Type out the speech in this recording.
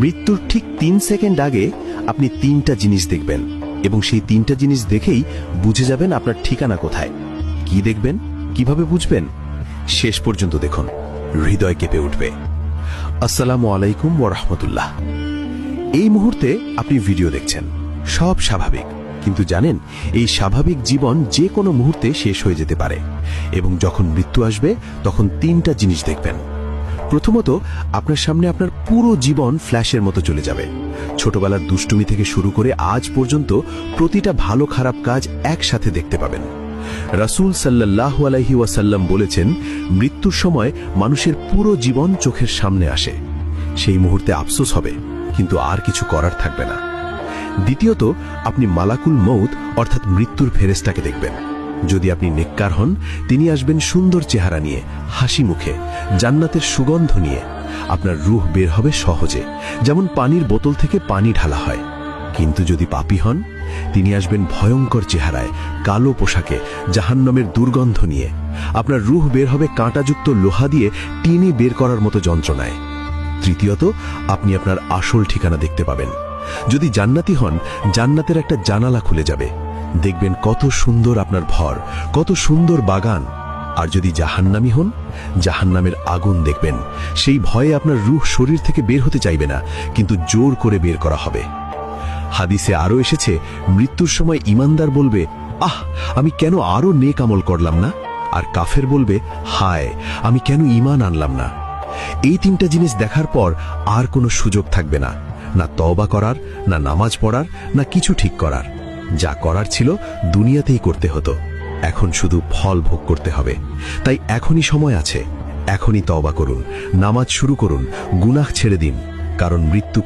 মৃত্যুর ঠিক 3 সেকেন্ড আগে আপনি 3টা জিনিস দেখবেন এবং সেই 3টা জিনিস দেখেই বুঝে যাবেন আপনার ঠিকানা কোথায়। কি দেখবেন, কিভাবে বুঝবেন? শেষ পর্যন্ত দেখুন, হৃদয় কেঁপে উঠবে। আসসালামু আলাইকুম ওয়া রাহমাতুল্লাহ। এই মুহূর্তে আপনি ভিডিও দেখছেন, সব স্বাভাবিক, কিন্তু জানেন এই স্বাভাবিক জীবন যে কোনো মুহূর্তে শেষ হয়ে যেতে পারে এবং যখন মৃত্যু আসবে তখন 3টা জিনিস দেখবেন। প্রথমত, আপনার সামনে আপনার পুরো জীবন ফ্ল্যাশের মতো চলে যাবে। ছোটবেলার দুষ্টুমি থেকে শুরু করে আজ পর্যন্ত প্রতিটা ভালো খারাপ কাজ একসাথে দেখতে পাবেন। রাসূল সাল্লাল্লাহু আলাইহি ওয়াসাল্লাম বলেছেন, মৃত্যুর সময় মানুষের পুরো জীবন চোখের সামনে আসে। সেই মুহূর্তে আফসোস হবে, কিন্তু আর কিছু করার থাকবে না। দ্বিতীয়ত, আপনি মালাকুল মউত অর্থাৎ মৃত্যুর ফেরেশতাকে দেখবেন। যদি আপনি নেককার হন, তিনি আসবেন সুন্দর চেহারা নিয়ে, হাসি মুখে, জান্নাতের সুগন্ধ নিয়ে। আপনার রূহ বের হবে সহজে, যেমন পানির বোতল থেকে পানি ঢালা হয়। কিন্তু যদি পাপী হন, তিনি আসবেন ভয়ঙ্কর চেহারায়, কালো পোশাকে, জাহান্নামের দুর্গন্ধ নিয়ে। আপনার রূহ বের হবে কাঁটাযুক্ত লোহা দিয়ে টিনে বের করার মতো যন্ত্রণায়। তৃতীয়ত, আপনি আপনার আসল ঠিকানা দেখতে পাবেন। যদি জান্নাতি হন, জান্নাতের একটা জানালা খুলে যাবে, দেখবেন কত সুন্দর আপনার ঘর, কত সুন্দর বাগান। আর যদি জাহান্নামী হন, জাহান্নামের আগুন দেখবেন। সেই ভয়ে আপনার রূহ শরীর থেকে বের হতে চাইবে না, কিন্তু জোর করে বের করা হবে। হাদিসে আরো এসেছে, মৃত্যুর সময় ঈমানদার বলবে, আহ, আমি কেন আরো নেক আমল করলাম না? আর কাফের বলবে, হায়, আমি কেন ঈমান আনলাম না? এই 3টা জিনিস দেখার পর আর কোনো সুযোগ থাকবে না, না তওবা করার, না নামাজ পড়ার, না কিছু ঠিক করার। যা করার ছিল দুনিয়াতেই করতে হতো, এখন শুধু ফল ভোগ করতে হবে। তাই এখনই সময় আছে, এখনই তওবা করুন, নামাজ শুরু করুন, গুনাহ ছেড়ে দিন, কারণ মৃত্যু